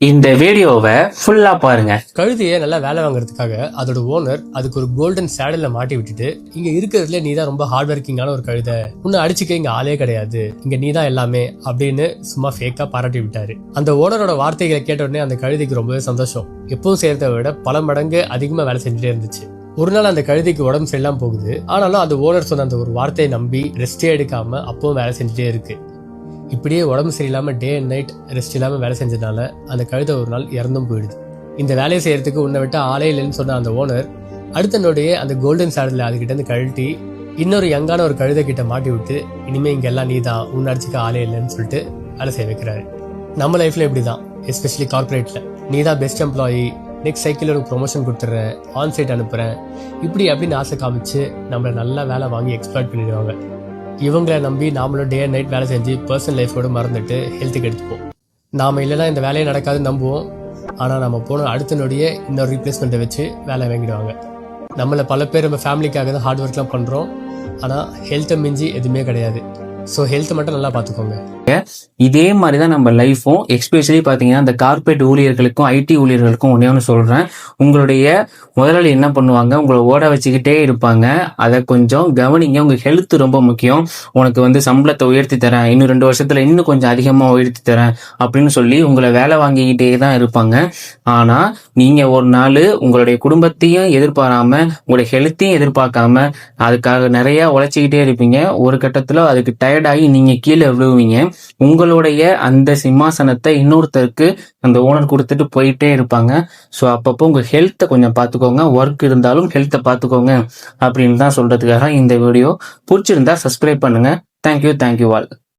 இந்த வீடியோவை ஃபுல்லா பாருங்க. கழுதையை நல்லா வேலை வாங்குறதுக்காக அதோட ஓனர் அதுக்கு ஒரு கோல்டன் சேடல்ல மாட்டி விட்டுட்டு, இங்க இருக்கிறதுல நீ தான் ரொம்ப ஹார்ட் ஒர்க்கிங்கான ஒரு கழுதை, உன்னை அடிச்சுக்க இங்க ஆளே கிடையாது, இங்க நீ தான் எல்லாமே அப்படின்னு சும்மா ஃபேக்கா பாராட்டி விட்டாரு. அந்த ஓனரோட வார்த்தைகளை கேட்ட உடனே அந்த கழுதைக்கு ரொம்பவே சந்தோஷம். எப்பவும் செய்யறதை விட பல மடங்கு அதிகமா வேலை செஞ்சுட்டே இருந்துச்சு. ஒரு நாள் அந்த கழுதைக்கு உடம்பு சரியில்லாம போகுது. ஆனாலும் அந்த ஓனர் சொன்ன அந்த ஒரு வார்த்தையை நம்பி ரெஸ்டே எடுக்காம அப்பவும் வேலை செஞ்சுட்டே இருக்கு. இப்படியே உடம்பு சரியில்லாம டே அண்ட் நைட் ரெஸ்ட் இல்லாம வேலை செஞ்சதுனால அந்த கழுதை ஒரு நாள் இறந்தும் போயிடுது. இந்த வேலையை செய்யறதுக்கு உன்னை விட்டு ஆளே இல்லைன்னு சொன்ன அந்த ஓனர் அடுத்த நோடையே அந்த கோல்டன் சேடல்ல அதுகிட்ட இருந்து கழட்டி இன்னொரு யங்கான ஒரு கழுதை கிட்ட மாட்டி விட்டு, இனிமே இங்க எல்லாம் நீ தான், உன்னை அடிச்சுக்க ஆளே இல்லைன்னு சொல்லிட்டு வேலை செய்ய வைக்கிறாரு. நம்ம லைஃப்ல இப்படிதான், எஸ்பெஷலி கார்பரேட்ல நீ தான் பெஸ்ட் எம்ப்ளாயி, நெக்ஸ்ட் சைக்கிள் ஒரு ப்ரொமோஷன் கொடுத்துட்றேன், ஆன் சைட் அனுப்புறேன், இப்படி அப்படின்னு ஆசை காமிச்சு நம்மள நல்லா வேலை வாங்கி எக்ஸ்ப்ளாய்ட் பண்ணிடுவாங்க. இவங்களை நம்பி நாமளும் டே அண்ட் நைட் வேலை செஞ்சு பர்சனல் லைஃபோடு மறந்துட்டு ஹெல்த்துக்கு எடுத்துப்போம். நாம இல்லைன்னா இந்த வேலையை நடக்காதுன்னு நம்புவோம். ஆனால் நம்ம போன அடுத்த நொடியே இன்னொரு ரீப்ளேஸ்மெண்ட்டை வச்சு வேலை வாங்கிடுவாங்க. நம்மளை பல பேர் நம்ம ஃபேமிலிக்காக தான் ஹார்ட் ஒர்க்லாம் பண்ணுறோம். ஆனால் ஹெல்த்தை மிஞ்சி எதுவுமே கிடையாது. ஸோ ஹெல்த்தை மட்டும் நல்லா பார்த்துக்கோங்க. இதே மாதிரிதான் நம்ம லைஃபும். எஸ்பெஷலி பாத்தீங்கன்னா இந்த கார்பரேட் ஊழியர்களுக்கும் ஐடி ஊழியர்களுக்கும் ஒண்ணு சொல்றேன். உங்களுடைய முதலாளி என்ன பண்ணுவாங்க, உங்களை ஓட வச்சுக்கிட்டே இருப்பாங்க. அதை கொஞ்சம் கவனிங்க. உங்க ஹெல்த் ரொம்ப முக்கியம். உனக்கு சம்பளத்தை உயர்த்தி தரேன், இன்னும் 2 வருஷத்துல இன்னும் கொஞ்சம் அதிகமா உயர்த்தி தரேன் அப்படின்னு சொல்லி உங்களை வேலை வாங்கிக்கிட்டே தான் இருப்பாங்க. ஆனா நீங்க ஒரு நாள் உங்களுடைய குடும்பத்தையும் எதிர்பாராம உங்களுடைய ஹெல்த்தையும் எதிர்பார்க்காம அதுக்காக நிறைய உழைச்சிக்கிட்டே இருப்பீங்க. ஒரு கட்டத்துல அதுக்கு டயர்டாகி நீங்க கீழே விழுவீங்க. உங்களுடைய அந்த சிம்மாசனத்தை இன்னொருத்தருக்கு அந்த ஓனர் கொடுத்துட்டு போயிட்டே இருப்பாங்க. ஸோ அப்பப்போ உங்க ஹெல்த்தை கொஞ்சம் பார்த்துக்கோங்க. ஒர்க் இருந்தாலும் ஹெல்த்தை பார்த்துக்கோங்க அப்படின்னு தான் சொல்றதுக்காக இந்த வீடியோ. பிடிச்சிருந்தா சப்ஸ்கிரைப் பண்ணுங்க. Thank you all.